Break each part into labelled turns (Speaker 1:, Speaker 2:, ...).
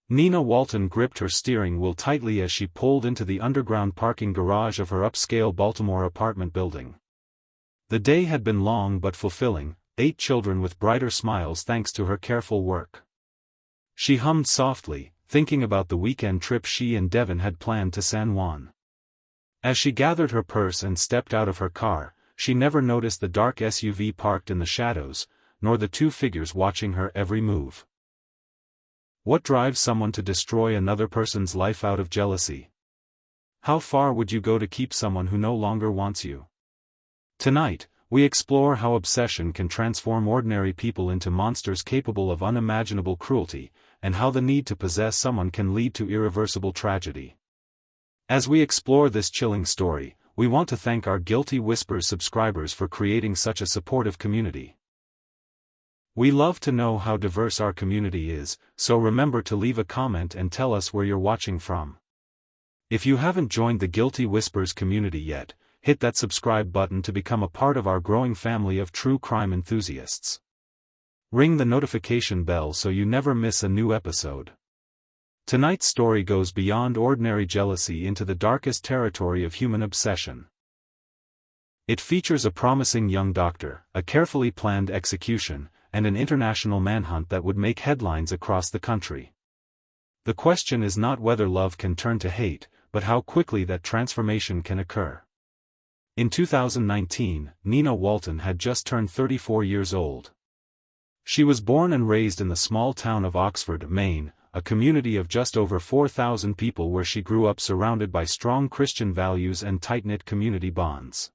Speaker 1: Nina Walton gripped her steering wheel tightly as she pulled into the underground parking garage of her upscale Baltimore apartment building. The day had been long but fulfilling, 8 children with brighter smiles thanks to her careful work. She hummed softly, thinking about the weekend trip she and Devin had planned to San Juan. As she gathered her purse and stepped out of her car, she never noticed the dark SUV parked in the shadows, nor the 2 figures watching her every move. What drives someone to destroy another person's life out of jealousy? How far would you go to keep someone who no longer wants you? Tonight, we explore how obsession can transform ordinary people into monsters capable of unimaginable cruelty, and how the need to possess someone can lead to irreversible tragedy. As we explore this chilling story, we want to thank our Guilty Whispers subscribers for creating such a supportive community. We love to know how diverse our community is, so remember to leave a comment and tell us where you're watching from. If you haven't joined the Guilty Whispers community yet, hit that subscribe button to become a part of our growing family of true crime enthusiasts. Ring the notification bell so you never miss a new episode. Tonight's story goes beyond ordinary jealousy into the darkest territory of human obsession. It features a promising young doctor, a carefully planned execution, and an international manhunt that would make headlines across the country. The question is not whether love can turn to hate, but how quickly that transformation can occur. In 2019, Nina Walton had just turned 34 years old. She was born and raised in the small town of Oxford, Maine, a community of just over 4,000 people where she grew up surrounded by strong Christian values and tight-knit community bonds.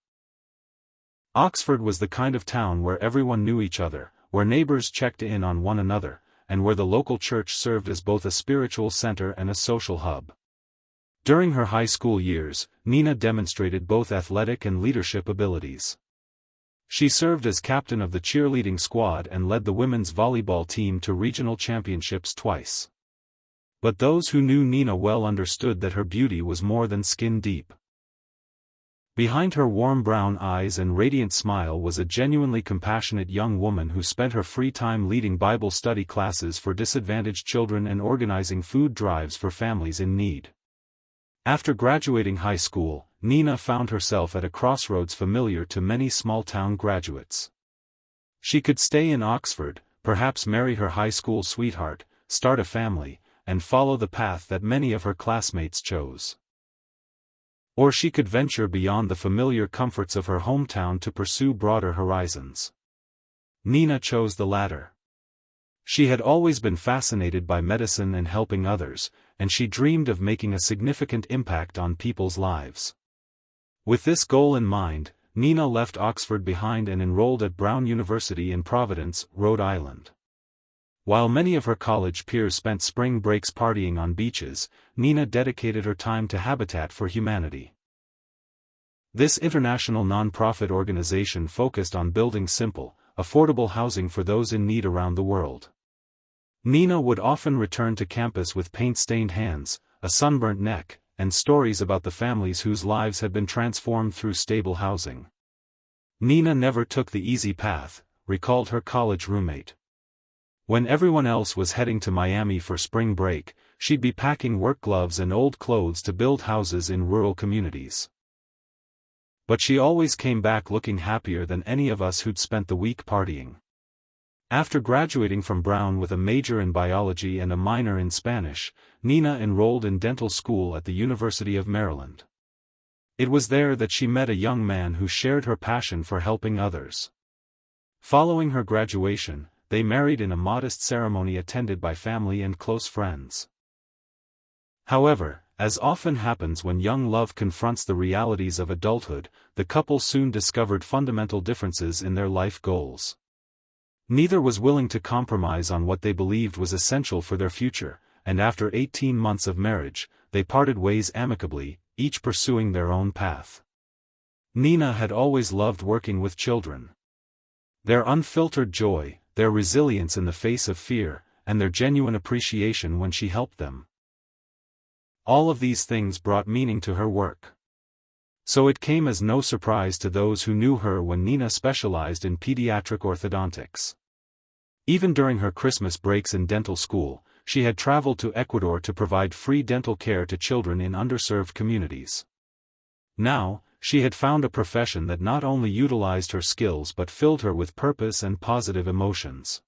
Speaker 1: Oxford was the kind of town where everyone knew each other, where neighbors checked in on one another, and where the local church served as both a spiritual center and a social hub. During her high school years, Nina demonstrated both athletic and leadership abilities. She served as captain of the cheerleading squad and led the women's volleyball team to regional championships twice. But those who knew Nina well understood that her beauty was more than skin deep. Behind her warm brown eyes and radiant smile was a genuinely compassionate young woman who spent her free time leading Bible study classes for disadvantaged children and organizing food drives for families in need. After graduating high school, Nina found herself at a crossroads familiar to many small-town graduates. She could stay in Oxford, perhaps marry her high school sweetheart, start a family, and follow the path that many of her classmates chose. Or she could venture beyond the familiar comforts of her hometown to pursue broader horizons. Nina chose the latter. She had always been fascinated by medicine and helping others, and she dreamed of making a significant impact on people's lives. With this goal in mind, Nina left Oxford behind and enrolled at Brown University in Providence, Rhode Island. While many of her college peers spent spring breaks partying on beaches, Nina dedicated her time to Habitat for Humanity. This international nonprofit organization focused on building simple, affordable housing for those in need around the world. Nina would often return to campus with paint-stained hands, a sunburnt neck, and stories about the families whose lives had been transformed through stable housing. Nina never took the easy path, recalled her college roommate. When everyone else was heading to Miami for spring break, she'd be packing work gloves and old clothes to build houses in rural communities. But she always came back looking happier than any of us who'd spent the week partying. After graduating from Brown with a major in biology and a minor in Spanish, Nina enrolled in dental school at the University of Maryland. It was there that she met a young man who shared her passion for helping others. Following her graduation, they married in a modest ceremony attended by family and close friends. However, as often happens when young love confronts the realities of adulthood, the couple soon discovered fundamental differences in their life goals. Neither was willing to compromise on what they believed was essential for their future, and after 18 months of marriage, they parted ways amicably, each pursuing their own path. Nina had always loved working with children. Their unfiltered joy, their resilience in the face of fear, and their genuine appreciation when she helped them. All of these things brought meaning to her work. So it came as no surprise to those who knew her when Nina specialized in pediatric orthodontics. Even during her Christmas breaks in dental school, she had traveled to Ecuador to provide free dental care to children in underserved communities. Now, she had found a profession that not only utilized her skills but filled her with purpose and positive emotions.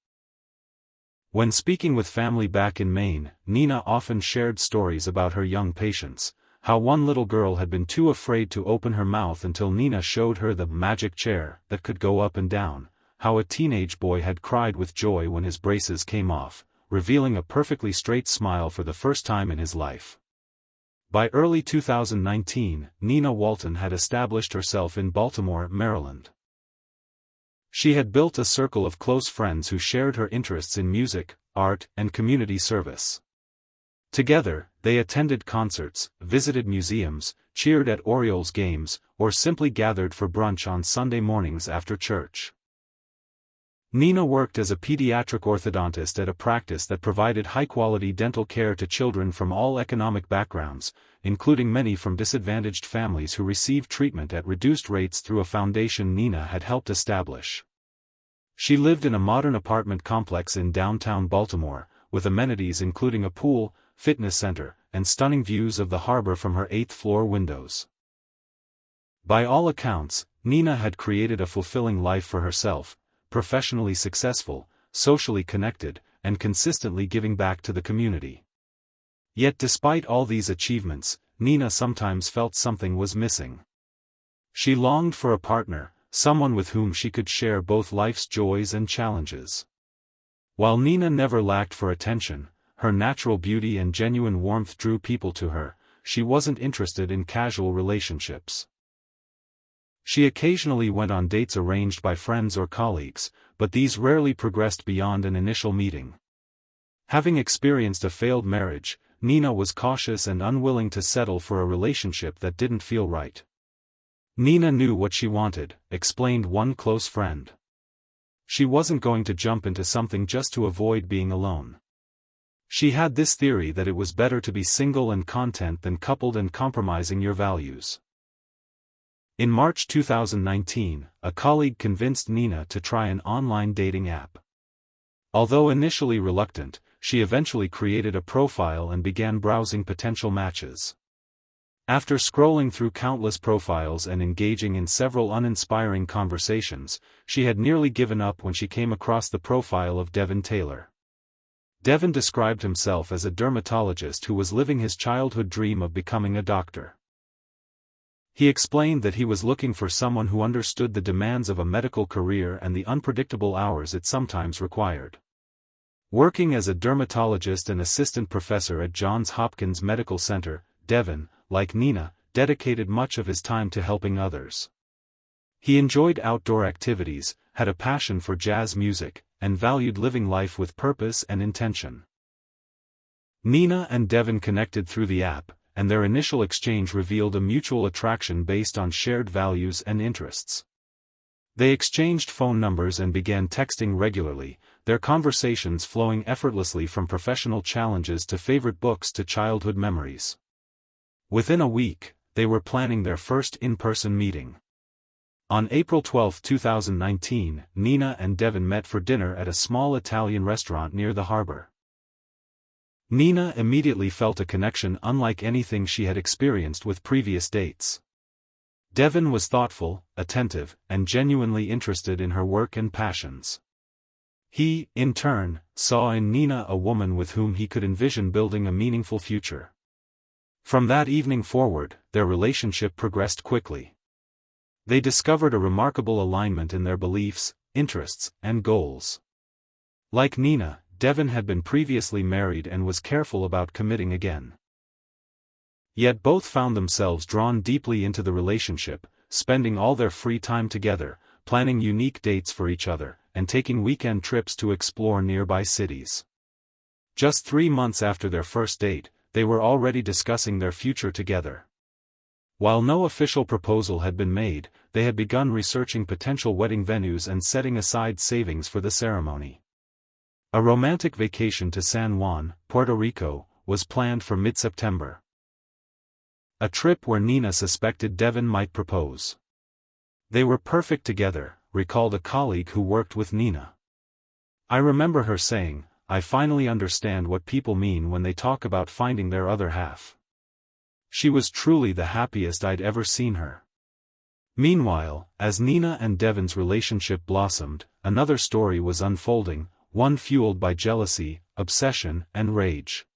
Speaker 1: When speaking with family back in Maine, Nina often shared stories about her young patients, how one little girl had been too afraid to open her mouth until Nina showed her the magic chair that could go up and down, how a teenage boy had cried with joy when his braces came off, revealing a perfectly straight smile for the first time in his life. By early 2019, Nina Walton had established herself in Baltimore, Maryland. She had built a circle of close friends who shared her interests in music, art, and community service. Together, they attended concerts, visited museums, cheered at Orioles games, or simply gathered for brunch on Sunday mornings after church. Nina worked as a pediatric orthodontist at a practice that provided high-quality dental care to children from all economic backgrounds, including many from disadvantaged families who received treatment at reduced rates through a foundation Nina had helped establish. She lived in a modern apartment complex in downtown Baltimore, with amenities including a pool, fitness center, and stunning views of the harbor from her 8th-floor windows. By all accounts, Nina had created a fulfilling life for herself, professionally successful, socially connected, and consistently giving back to the community. Yet despite all these achievements, Nina sometimes felt something was missing. She longed for a partner, someone with whom she could share both life's joys and challenges. While Nina never lacked for attention, her natural beauty and genuine warmth drew people to her. She wasn't interested in casual relationships. She occasionally went on dates arranged by friends or colleagues, but these rarely progressed beyond an initial meeting. Having experienced a failed marriage, Nina was cautious and unwilling to settle for a relationship that didn't feel right. Nina knew what she wanted, explained one close friend. She wasn't going to jump into something just to avoid being alone. She had this theory that it was better to be single and content than coupled and compromising your values. In March 2019, a colleague convinced Nina to try an online dating app. Although initially reluctant, she eventually created a profile and began browsing potential matches. After scrolling through countless profiles and engaging in several uninspiring conversations, she had nearly given up when she came across the profile of Devin Taylor. Devin described himself as a dermatologist who was living his childhood dream of becoming a doctor. He explained that he was looking for someone who understood the demands of a medical career and the unpredictable hours it sometimes required. Working as a dermatologist and assistant professor at Johns Hopkins Medical Center, Devin, like Nina, dedicated much of his time to helping others. He enjoyed outdoor activities, had a passion for jazz music, and valued living life with purpose and intention. Nina and Devin connected through the app, and their initial exchange revealed a mutual attraction based on shared values and interests. They exchanged phone numbers and began texting regularly, their conversations flowing effortlessly from professional challenges to favorite books to childhood memories. Within a week, they were planning their first in-person meeting. On April 12, 2019, Nina and Devin met for dinner at a small Italian restaurant near the harbor. Nina immediately felt a connection unlike anything she had experienced with previous dates. Devin was thoughtful, attentive, and genuinely interested in her work and passions. He, in turn, saw in Nina a woman with whom he could envision building a meaningful future. From that evening forward, their relationship progressed quickly. They discovered a remarkable alignment in their beliefs, interests, and goals. Like Nina, Devin had been previously married and was careful about committing again. Yet both found themselves drawn deeply into the relationship, spending all their free time together, planning unique dates for each other, and taking weekend trips to explore nearby cities. Just 3 months after their first date, they were already discussing their future together. While no official proposal had been made, they had begun researching potential wedding venues and setting aside savings for the ceremony. A romantic vacation to San Juan, Puerto Rico, was planned for mid-September. A trip where Nina suspected Devin might propose. They were perfect together, recalled a colleague who worked with Nina. I remember her saying, I finally understand what people mean when they talk about finding their other half. She was truly the happiest I'd ever seen her. Meanwhile, as Nina and Devin's relationship blossomed, another story was unfolding, one fueled by jealousy, obsession, and rage.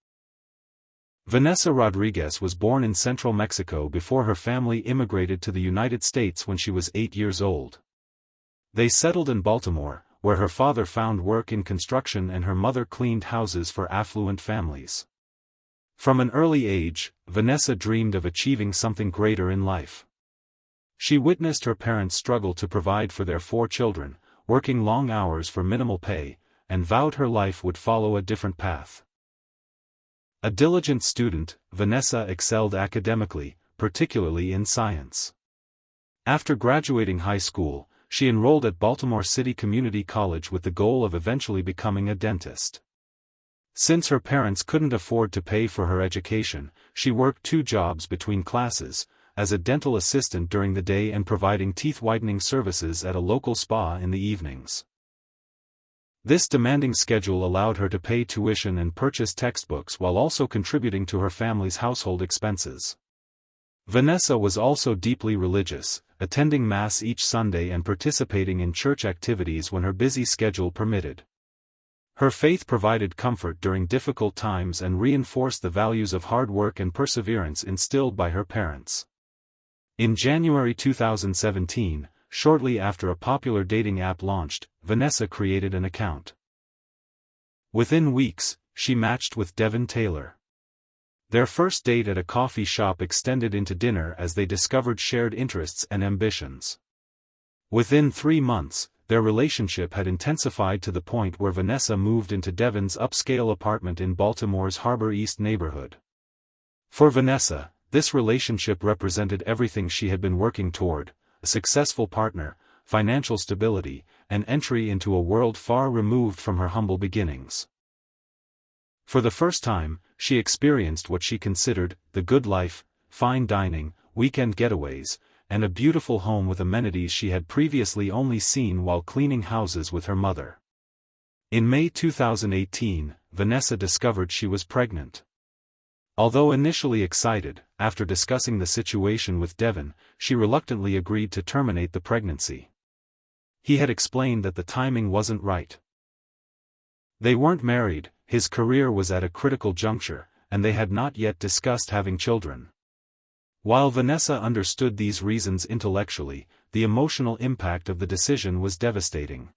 Speaker 1: Vanessa Rodriguez was born in central Mexico before her family immigrated to the United States when she was 8 years old. They settled in Baltimore, where her father found work in construction and her mother cleaned houses for affluent families. From an early age, Vanessa dreamed of achieving something greater in life. She witnessed her parents struggle to provide for their 4 children, working long hours for minimal pay, and vowed her life would follow a different path. A diligent student, Vanessa excelled academically, particularly in science. After graduating high school, she enrolled at Baltimore City Community College with the goal of eventually becoming a dentist. Since her parents couldn't afford to pay for her education, she worked 2 jobs between classes, as a dental assistant during the day and providing teeth whitening services at a local spa in the evenings. This demanding schedule allowed her to pay tuition and purchase textbooks while also contributing to her family's household expenses. Vanessa was also deeply religious, attending Mass each Sunday and participating in church activities when her busy schedule permitted. Her faith provided comfort during difficult times and reinforced the values of hard work and perseverance instilled by her parents. In January 2017, shortly after a popular dating app launched, Vanessa created an account. Within weeks, she matched with Devin Taylor. Their first date at a coffee shop extended into dinner as they discovered shared interests and ambitions. Within 3 months, their relationship had intensified to the point where Vanessa moved into Devin's upscale apartment in Baltimore's Harbor East neighborhood. For Vanessa, this relationship represented everything she had been working toward: a successful partner, financial stability, and entry into a world far removed from her humble beginnings. For the first time, she experienced what she considered the good life: fine dining, weekend getaways, and a beautiful home with amenities she had previously only seen while cleaning houses with her mother. In May 2018, Vanessa discovered she was pregnant. Although initially excited, after discussing the situation with Devin, she reluctantly agreed to terminate the pregnancy. He had explained that the timing wasn't right. They weren't married, his career was at a critical juncture, and they had not yet discussed having children. While Vanessa understood these reasons intellectually, the emotional impact of the decision was devastating.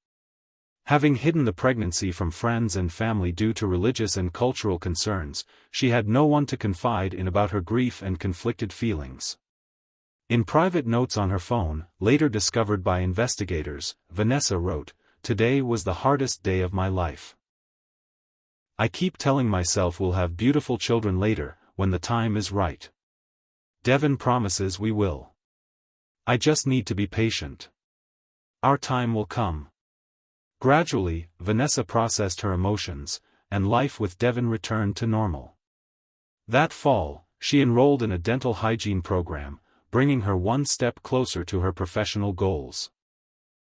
Speaker 1: Having hidden the pregnancy from friends and family due to religious and cultural concerns, she had no one to confide in about her grief and conflicted feelings. In private notes on her phone, later discovered by investigators, Vanessa wrote, "Today was the hardest day of my life. I keep telling myself we'll have beautiful children later, when the time is right. Devin promises we will. I just need to be patient. Our time will come." Gradually, Vanessa processed her emotions, and life with Devin returned to normal. That fall, she enrolled in a dental hygiene program, bringing her one step closer to her professional goals.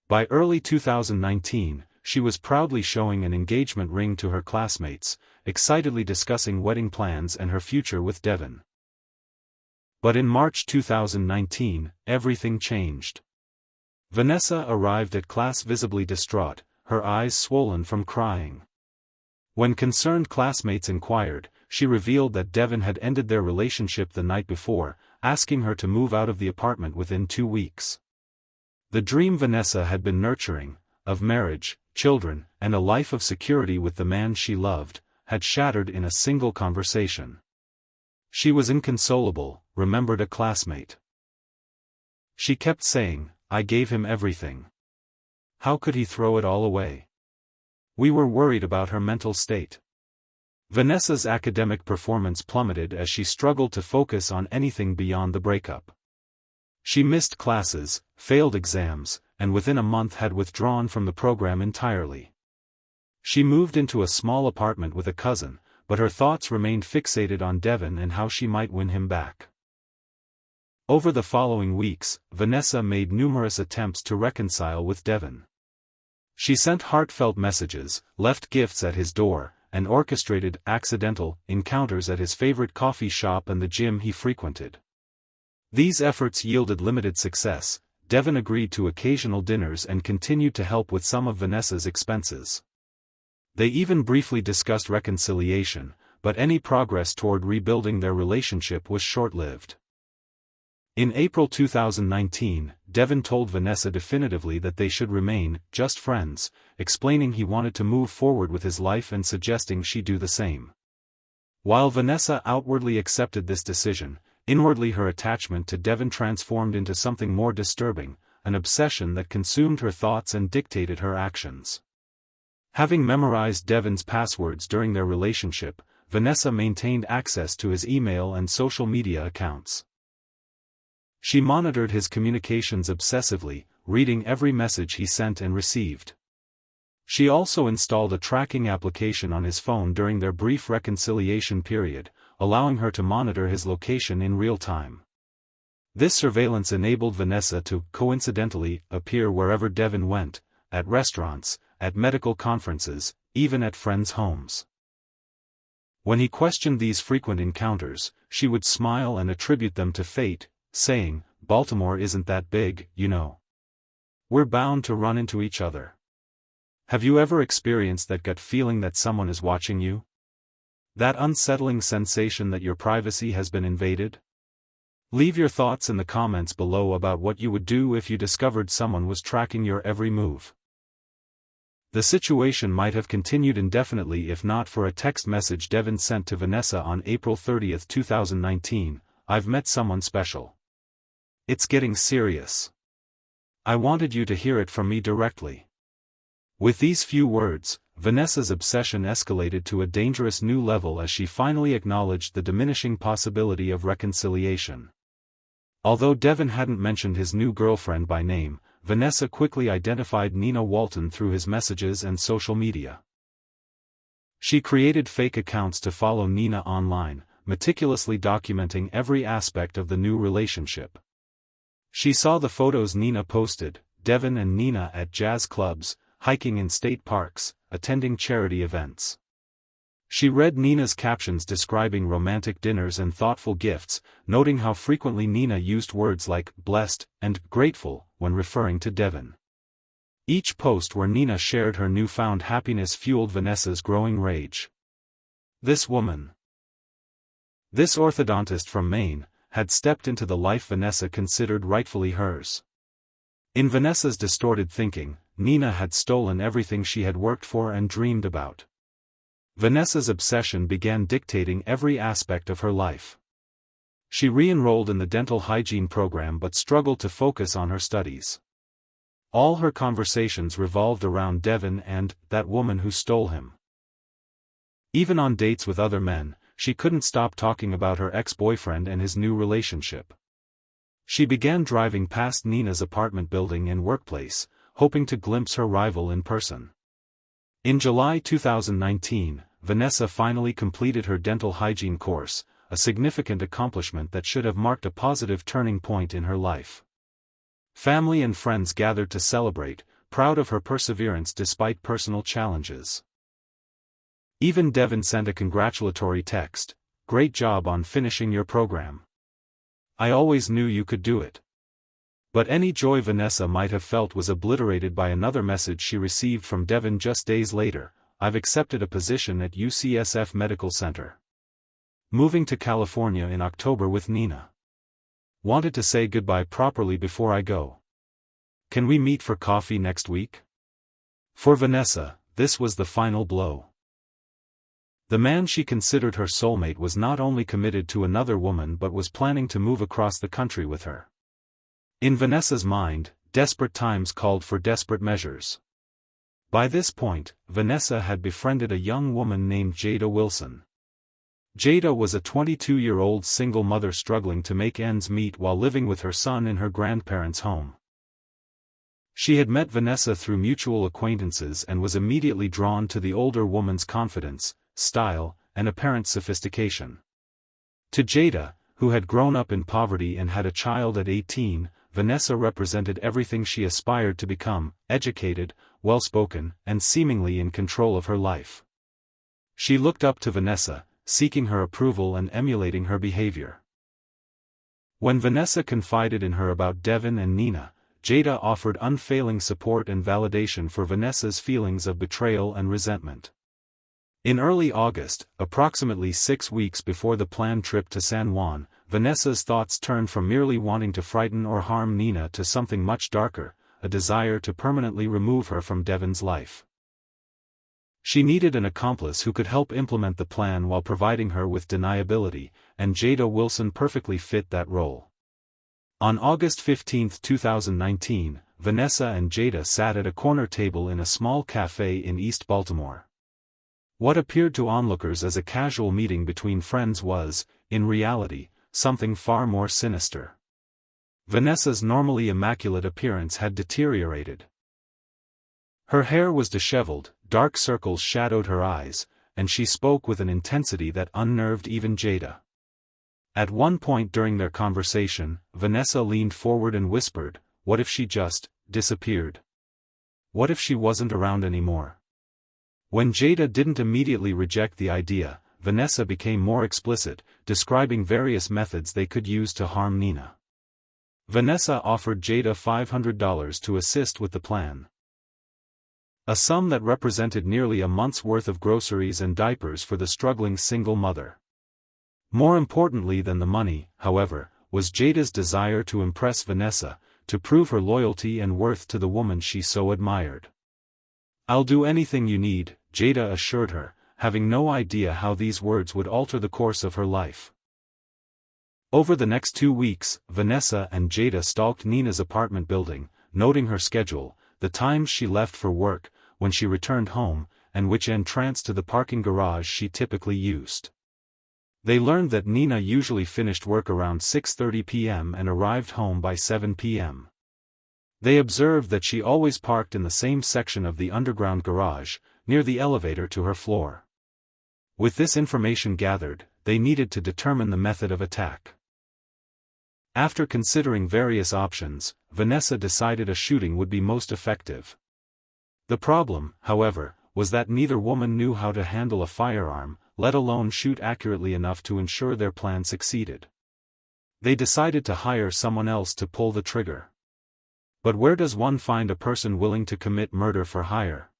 Speaker 1: By early 2019, she was proudly showing an engagement ring to her classmates, excitedly discussing wedding plans and her future with Devin. But in March 2019, everything changed. Vanessa arrived at class visibly distraught, her eyes swollen from crying. When concerned classmates inquired, she revealed that Devin had ended their relationship the night before, asking her to move out of the apartment within 2 weeks. The dream Vanessa had been nurturing, of marriage, children, and a life of security with the man she loved, had shattered in a single conversation. She was inconsolable, remembered a classmate. She kept saying, "I gave him everything. How could he throw it all away?" We were worried about her mental state. Vanessa's academic performance plummeted as she struggled to focus on anything beyond the breakup. She missed classes, failed exams, and within a month had withdrawn from the program entirely. She moved into a small apartment with a cousin, but her thoughts remained fixated on Devin and how she might win him back. Over the following weeks, Vanessa made numerous attempts to reconcile with Devin. She sent heartfelt messages, left gifts at his door, and orchestrated accidental encounters at his favorite coffee shop and the gym he frequented. These efforts yielded limited success. Devin agreed to occasional dinners and continued to help with some of Vanessa's expenses. They even briefly discussed reconciliation, but any progress toward rebuilding their relationship was short-lived. In April 2019, Devin told Vanessa definitively that they should remain just friends, explaining he wanted to move forward with his life and suggesting she do the same. While Vanessa outwardly accepted this decision, inwardly her attachment to Devin transformed into something more disturbing, an obsession that consumed her thoughts and dictated her actions. Having memorized Devin's passwords during their relationship, Vanessa maintained access to his email and social media accounts. She monitored his communications obsessively, reading every message he sent and received. She also installed a tracking application on his phone during their brief reconciliation period, allowing her to monitor his location in real time. This surveillance enabled Vanessa to coincidentally appear wherever Devin went, at restaurants, at medical conferences, even at friends' homes. When he questioned these frequent encounters, she would smile and attribute them to fate, saying, "Baltimore isn't that big, you know. We're bound to run into each other." Have you ever experienced that gut feeling that someone is watching you? That unsettling sensation that your privacy has been invaded? Leave your thoughts in the comments below about what you would do if you discovered someone was tracking your every move. The situation might have continued indefinitely if not for a text message Devin sent to Vanessa on April 30, 2019, "I've met someone special. It's getting serious. I wanted you to hear it from me directly." With these few words, Vanessa's obsession escalated to a dangerous new level as she finally acknowledged the diminishing possibility of reconciliation. Although Devin hadn't mentioned his new girlfriend by name, Vanessa quickly identified Nina Walton through his messages and social media. She created fake accounts to follow Nina online, meticulously documenting every aspect of the new relationship. She saw the photos Nina posted, Devin and Nina at jazz clubs, hiking in state parks, attending charity events. She read Nina's captions describing romantic dinners and thoughtful gifts, noting how frequently Nina used words like blessed and grateful when referring to Devin. Each post where Nina shared her newfound happiness fueled Vanessa's growing rage. This woman, this orthodontist from Maine, had stepped into the life Vanessa considered rightfully hers. In Vanessa's distorted thinking, Nina had stolen everything she had worked for and dreamed about. Vanessa's obsession began dictating every aspect of her life. She re-enrolled in the dental hygiene program but struggled to focus on her studies. All her conversations revolved around Devin and that woman who stole him. Even on dates with other men, she couldn't stop talking about her ex-boyfriend and his new relationship. She began driving past Nina's apartment building and workplace, hoping to glimpse her rival in person. In July 2019, Vanessa finally completed her dental hygiene course, a significant accomplishment that should have marked a positive turning point in her life. Family and friends gathered to celebrate, proud of her perseverance despite personal challenges. Even Devin sent a congratulatory text, "Great job on finishing your program. I always knew you could do it." But any joy Vanessa might have felt was obliterated by another message she received from Devin just days later, "I've accepted a position at UCSF Medical Center. Moving to California in October with Nina. Wanted to say goodbye properly before I go. Can we meet for coffee next week?" For Vanessa, this was the final blow. The man she considered her soulmate was not only committed to another woman but was planning to move across the country with her. In Vanessa's mind, desperate times called for desperate measures. By this point, Vanessa had befriended a young woman named Jada Wilson. Jada was a 22-year-old single mother struggling to make ends meet while living with her son in her grandparents' home. She had met Vanessa through mutual acquaintances and was immediately drawn to the older woman's confidence, style, and apparent sophistication. To Jada, who had grown up in poverty and had a child at 18, Vanessa represented everything she aspired to become: educated, well-spoken, and seemingly in control of her life. She looked up to Vanessa, seeking her approval and emulating her behavior. When Vanessa confided in her about Devin and Nina, Jada offered unfailing support and validation for Vanessa's feelings of betrayal and resentment. In early August, approximately 6 weeks before the planned trip to San Juan, Vanessa's thoughts turned from merely wanting to frighten or harm Nina to something much darker: a desire to permanently remove her from Devin's life. She needed an accomplice who could help implement the plan while providing her with deniability, and Jada Wilson perfectly fit that role. On August 15, 2019, Vanessa and Jada sat at a corner table in a small cafe in East Baltimore. What appeared to onlookers as a casual meeting between friends was, in reality, something far more sinister. Vanessa's normally immaculate appearance had deteriorated. Her hair was disheveled, dark circles shadowed her eyes, and she spoke with an intensity that unnerved even Jada. At one point during their conversation, Vanessa leaned forward and whispered, "What if she just disappeared? What if she wasn't around anymore?" When Jada didn't immediately reject the idea, Vanessa became more explicit, describing various methods they could use to harm Nina. Vanessa offered Jada $500 to assist with the plan. A sum that represented nearly a month's worth of groceries and diapers for the struggling single mother. More importantly than the money, however, was Jada's desire to impress Vanessa, to prove her loyalty and worth to the woman she so admired. "I'll do anything you need," Jada assured her, having no idea how these words would alter the course of her life. Over the next 2 weeks, Vanessa and Jada stalked Nina's apartment building, noting her schedule, the times she left for work, when she returned home, and which entrance to the parking garage she typically used. They learned that Nina usually finished work around 6:30 p.m. and arrived home by 7 p.m. They observed that she always parked in the same section of the underground garage, near the elevator to her floor. With this information gathered, they needed to determine the method of attack. After considering various options, Vanessa decided a shooting would be most effective. The problem, however, was that neither woman knew how to handle a firearm, let alone shoot accurately enough to ensure their plan succeeded. They decided to hire someone else to pull the trigger. But where does one find a person willing to commit murder for hire?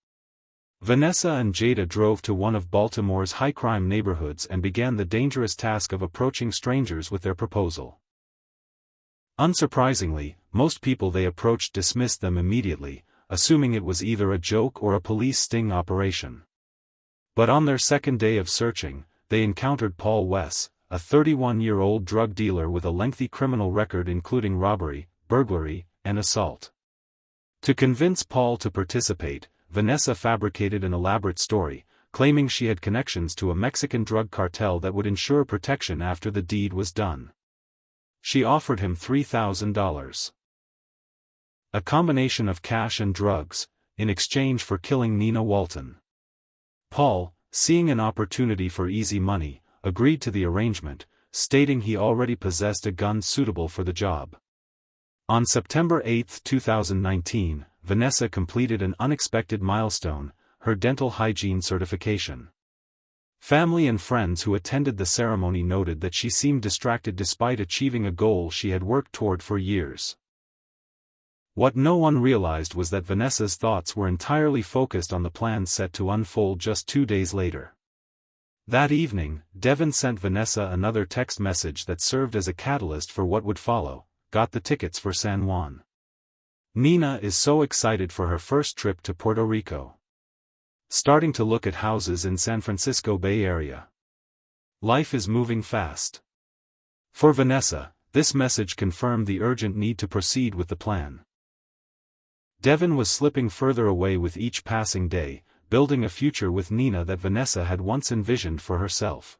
Speaker 1: Vanessa and Jada drove to one of Baltimore's high-crime neighborhoods and began the dangerous task of approaching strangers with their proposal. Unsurprisingly, most people they approached dismissed them immediately, assuming it was either a joke or a police sting operation. But on their second day of searching, they encountered Paul Wess, a 31-year-old drug dealer with a lengthy criminal record including robbery, burglary, and assault. To convince Paul to participate, Vanessa fabricated an elaborate story, claiming she had connections to a Mexican drug cartel that would ensure protection after the deed was done. She offered him $3,000. A combination of cash and drugs, in exchange for killing Nina Walton. Paul, seeing an opportunity for easy money, agreed to the arrangement, stating he already possessed a gun suitable for the job. On September 8, 2019, Vanessa completed an unexpected milestone, her dental hygiene certification. Family and friends who attended the ceremony noted that she seemed distracted despite achieving a goal she had worked toward for years. What no one realized was that Vanessa's thoughts were entirely focused on the plan set to unfold just 2 days later. That evening, Devin sent Vanessa another text message that served as a catalyst for what would follow: "Got the tickets for San Juan. Nina is so excited for her first trip to Puerto Rico. Starting to look at houses in San Francisco Bay Area. Life is moving fast." For Vanessa, this message confirmed the urgent need to proceed with the plan. Devin was slipping further away with each passing day, building a future with Nina that Vanessa had once envisioned for herself.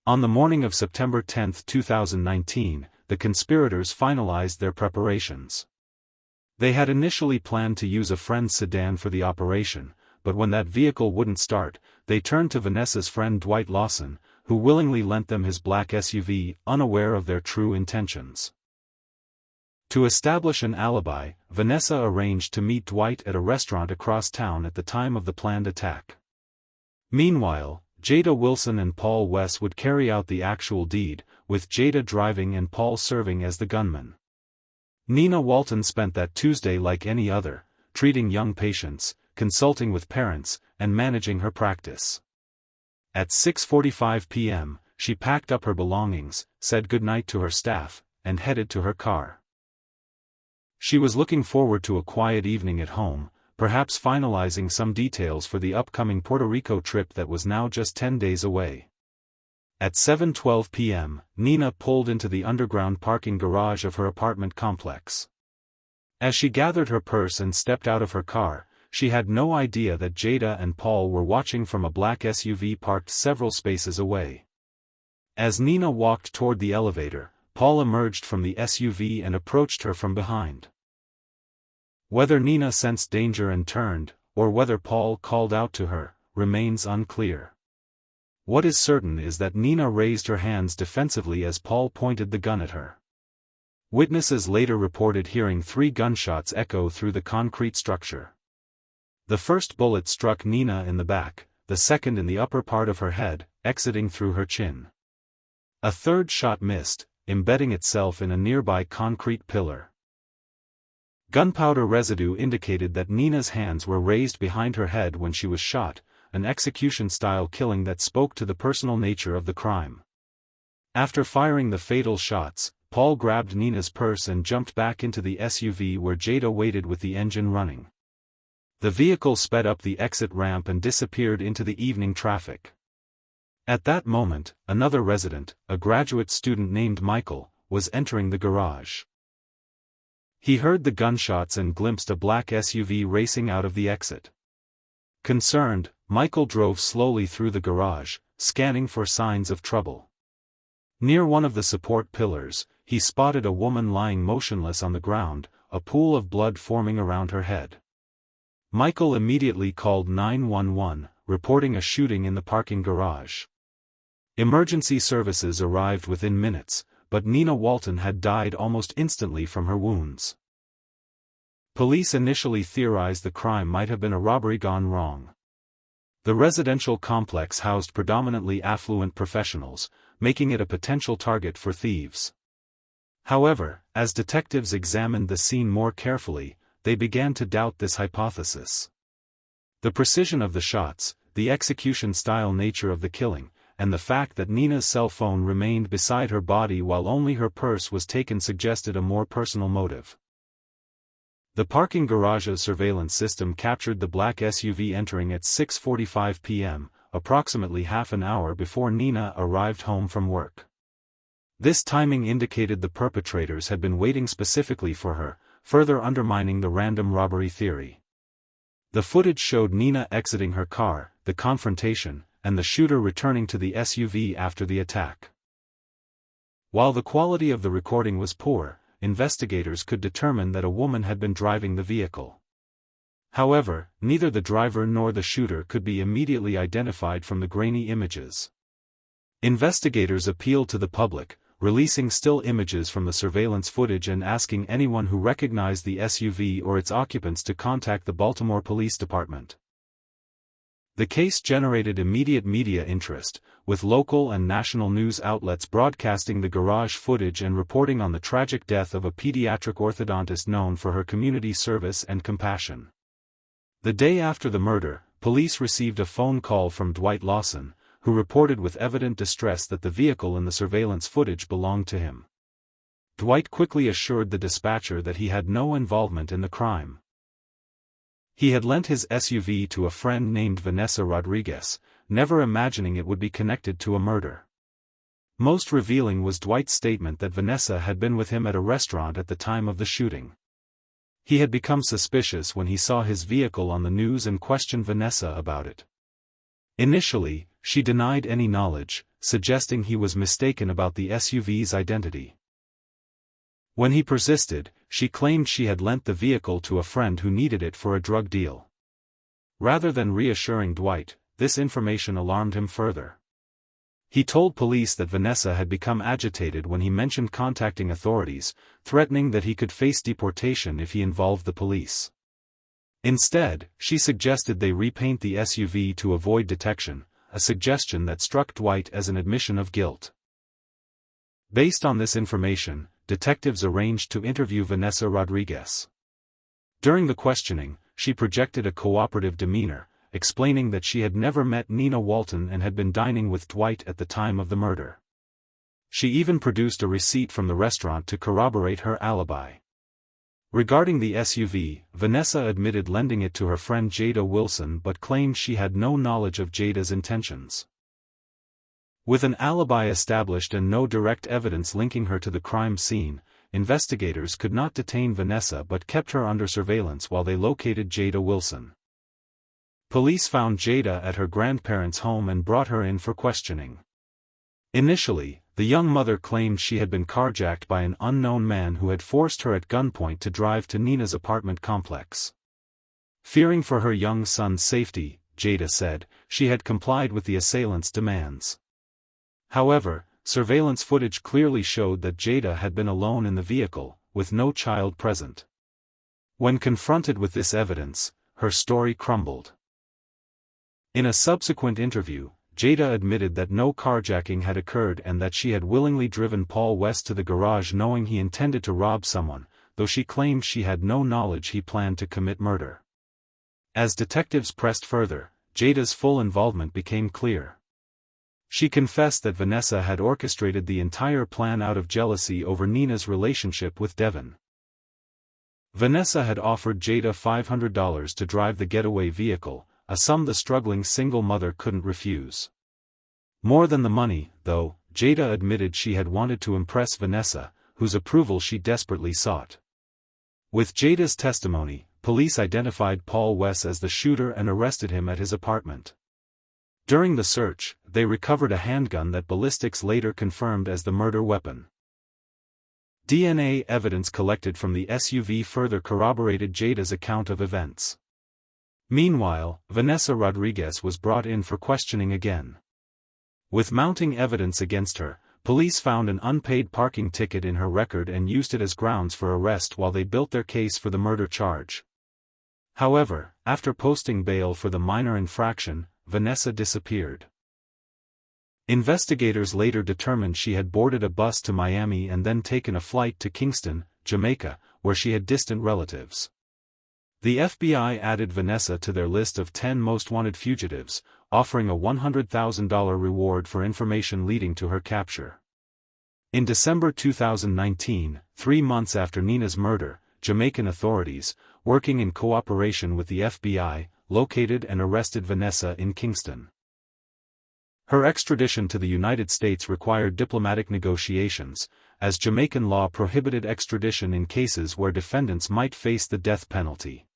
Speaker 1: On the morning of September 10, 2019, the conspirators finalized their preparations. They had initially planned to use a friend's sedan for the operation, but when that vehicle wouldn't start, they turned to Vanessa's friend Dwight Lawson, who willingly lent them his black SUV, unaware of their true intentions. To establish an alibi, Vanessa arranged to meet Dwight at a restaurant across town at the time of the planned attack. Meanwhile, Jada Wilson and Paul Wess would carry out the actual deed, with Jada driving and Paul serving as the gunman. Nina Walton spent that Tuesday like any other, treating young patients, consulting with parents, and managing her practice. At 6:45 p.m., she packed up her belongings, said goodnight to her staff, and headed to her car. She was looking forward to a quiet evening at home, perhaps finalizing some details for the upcoming Puerto Rico trip that was now just 10 days away. At 7:12 p.m., Nina pulled into the underground parking garage of her apartment complex. As she gathered her purse and stepped out of her car, she had no idea that Jada and Paul were watching from a black SUV parked several spaces away. As Nina walked toward the elevator, Paul emerged from the SUV and approached her from behind. Whether Nina sensed danger and turned, or whether Paul called out to her, remains unclear. What is certain is that Nina raised her hands defensively as Paul pointed the gun at her. Witnesses later reported hearing 3 gunshots echo through the concrete structure. The first bullet struck Nina in the back, the second in the upper part of her head, exiting through her chin. A third shot missed, embedding itself in a nearby concrete pillar. Gunpowder residue indicated that Nina's hands were raised behind her head when she was shot, an execution-style killing that spoke to the personal nature of the crime. After firing the fatal shots, Paul grabbed Nina's purse and jumped back into the SUV where Jada waited with the engine running. The vehicle sped up the exit ramp and disappeared into the evening traffic. At that moment, another resident, a graduate student named Michael, was entering the garage. He heard the gunshots and glimpsed a black SUV racing out of the exit. Concerned, Michael drove slowly through the garage, scanning for signs of trouble. Near one of the support pillars, he spotted a woman lying motionless on the ground, a pool of blood forming around her head. Michael immediately called 911, reporting a shooting in the parking garage. Emergency services arrived within minutes, but Nina Walton had died almost instantly from her wounds. Police initially theorized the crime might have been a robbery gone wrong. The residential complex housed predominantly affluent professionals, making it a potential target for thieves. However, as detectives examined the scene more carefully, they began to doubt this hypothesis. The precision of the shots, the execution-style nature of the killing, and the fact that Nina's cell phone remained beside her body while only her purse was taken suggested a more personal motive. The parking garage's surveillance system captured the black SUV entering at 6:45 p.m., approximately half an hour before Nina arrived home from work. This timing indicated the perpetrators had been waiting specifically for her, further undermining the random robbery theory. The footage showed Nina exiting her car, the confrontation, and the shooter returning to the SUV after the attack. While the quality of the recording was poor, investigators could determine that a woman had been driving the vehicle. However, neither the driver nor the shooter could be immediately identified from the grainy images. Investigators appealed to the public, releasing still images from the surveillance footage and asking anyone who recognized the SUV or its occupants to contact the Baltimore Police Department. The case generated immediate media interest, with local and national news outlets broadcasting the garage footage and reporting on the tragic death of a pediatric orthodontist known for her community service and compassion. The day after the murder, police received a phone call from Dwight Lawson, who reported with evident distress that the vehicle in the surveillance footage belonged to him. Dwight quickly assured the dispatcher that he had no involvement in the crime. He had lent his SUV to a friend named Vanessa Rodriguez, never imagining it would be connected to a murder. Most revealing was Dwight's statement that Vanessa had been with him at a restaurant at the time of the shooting. He had become suspicious when he saw his vehicle on the news and questioned Vanessa about it. Initially, she denied any knowledge, suggesting he was mistaken about the SUV's identity. When he persisted, she claimed she had lent the vehicle to a friend who needed it for a drug deal. Rather than reassuring Dwight, this information alarmed him further. He told police that Vanessa had become agitated when he mentioned contacting authorities, threatening that he could face deportation if he involved the police. Instead, she suggested they repaint the SUV to avoid detection, a suggestion that struck Dwight as an admission of guilt. Based on this information, detectives arranged to interview Vanessa Rodriguez. During the questioning, she projected a cooperative demeanor, explaining that she had never met Nina Walton and had been dining with Dwight at the time of the murder. She even produced a receipt from the restaurant to corroborate her alibi. Regarding the SUV, Vanessa admitted lending it to her friend Jada Wilson but claimed she had no knowledge of Jada's intentions. With an alibi established and no direct evidence linking her to the crime scene, investigators could not detain Vanessa but kept her under surveillance while they located Jada Wilson. Police found Jada at her grandparents' home and brought her in for questioning. Initially, the young mother claimed she had been carjacked by an unknown man who had forced her at gunpoint to drive to Nina's apartment complex. Fearing for her young son's safety, Jada said, she had complied with the assailant's demands. However, surveillance footage clearly showed that Jada had been alone in the vehicle, with no child present. When confronted with this evidence, her story crumbled. In a subsequent interview, Jada admitted that no carjacking had occurred and that she had willingly driven Paul West to the garage knowing he intended to rob someone, though she claimed she had no knowledge he planned to commit murder. As detectives pressed further, Jada's full involvement became clear. She confessed that Vanessa had orchestrated the entire plan out of jealousy over Nina's relationship with Devin. Vanessa had offered Jada $500 to drive the getaway vehicle, a sum the struggling single mother couldn't refuse. More than the money, though, Jada admitted she had wanted to impress Vanessa, whose approval she desperately sought. With Jada's testimony, police identified Paul West as the shooter and arrested him at his apartment. During the search, they recovered a handgun that ballistics later confirmed as the murder weapon. DNA evidence collected from the SUV further corroborated Jada's account of events. Meanwhile, Vanessa Rodriguez was brought in for questioning again. With mounting evidence against her, police found an unpaid parking ticket in her record and used it as grounds for arrest while they built their case for the murder charge. However, after posting bail for the minor infraction, Vanessa disappeared. Investigators later determined she had boarded a bus to Miami and then taken a flight to Kingston, Jamaica, where she had distant relatives. The FBI added Vanessa to their list of 10 most wanted fugitives, offering a $100,000 reward for information leading to her capture. In December 2019, 3 months after Nina's murder, Jamaican authorities, working in cooperation with the FBI, located and arrested Vanessa in Kingston. Her extradition to the United States required diplomatic negotiations, as Jamaican law prohibited extradition in cases where defendants might face the death penalty.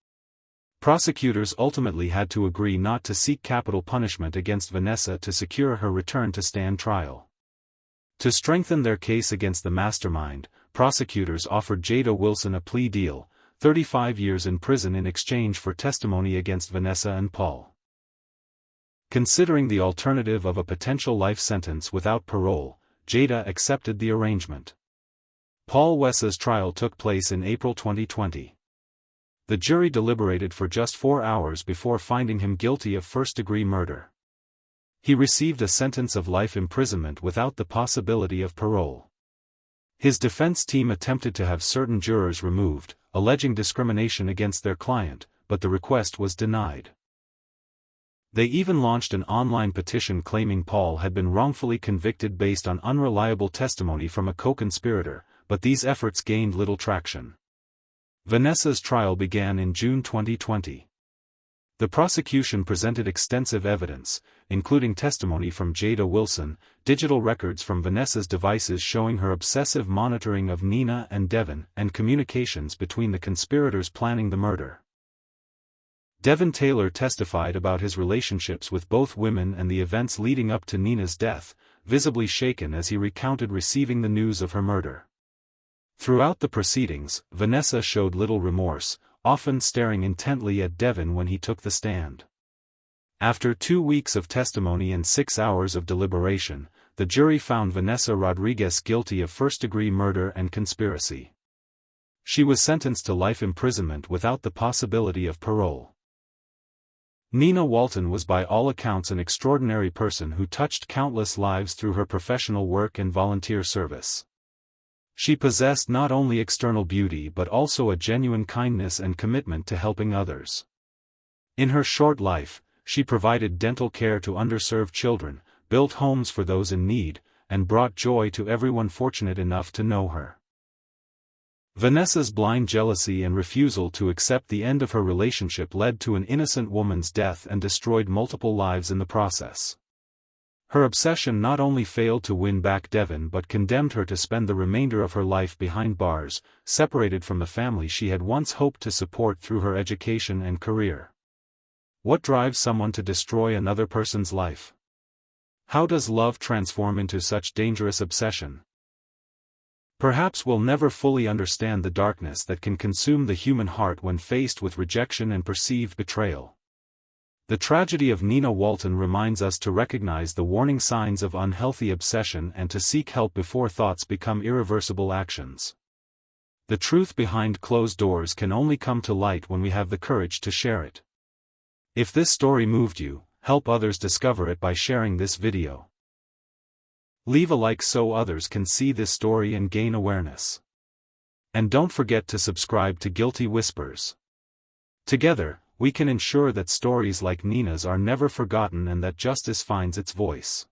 Speaker 1: Prosecutors ultimately had to agree not to seek capital punishment against Vanessa to secure her return to stand trial. To strengthen their case against the mastermind, prosecutors offered Jada Wilson a plea deal, 35 years in prison in exchange for testimony against Vanessa and Paul. Considering the alternative of a potential life sentence without parole, Jada accepted the arrangement. Paul West's trial took place in April 2020. The jury deliberated for just 4 hours before finding him guilty of first-degree murder. He received a sentence of life imprisonment without the possibility of parole. His defense team attempted to have certain jurors removed, alleging discrimination against their client, but the request was denied. They even launched an online petition claiming Paul had been wrongfully convicted based on unreliable testimony from a co-conspirator, but these efforts gained little traction. Vanessa's trial began in June 2020. The prosecution presented extensive evidence, including testimony from Jada Wilson, digital records from Vanessa's devices showing her obsessive monitoring of Nina and Devin, and communications between the conspirators planning the murder. Devin Taylor testified about his relationships with both women and the events leading up to Nina's death, visibly shaken as he recounted receiving the news of her murder. Throughout the proceedings, Vanessa showed little remorse, often staring intently at Devin when he took the stand. After 2 weeks of testimony and 6 hours of deliberation, the jury found Vanessa Rodriguez guilty of first-degree murder and conspiracy. She was sentenced to life imprisonment without the possibility of parole. Nina Walton was by all accounts an extraordinary person who touched countless lives through her professional work and volunteer service. She possessed not only external beauty but also a genuine kindness and commitment to helping others. In her short life, she provided dental care to underserved children, built homes for those in need, and brought joy to everyone fortunate enough to know her. Vanessa's blind jealousy and refusal to accept the end of her relationship led to an innocent woman's death and destroyed multiple lives in the process. Her obsession not only failed to win back Devon but condemned her to spend the remainder of her life behind bars, separated from the family she had once hoped to support through her education and career. What drives someone to destroy another person's life? How does love transform into such dangerous obsession? Perhaps we'll never fully understand the darkness that can consume the human heart when faced with rejection and perceived betrayal. The tragedy of Nina Walton reminds us to recognize the warning signs of unhealthy obsession and to seek help before thoughts become irreversible actions. The truth behind closed doors can only come to light when we have the courage to share it. If this story moved you, help others discover it by sharing this video. Leave a like so others can see this story and gain awareness. And don't forget to subscribe to Guilty Whispers. Together, we can ensure that stories like Nina's are never forgotten and that justice finds its voice.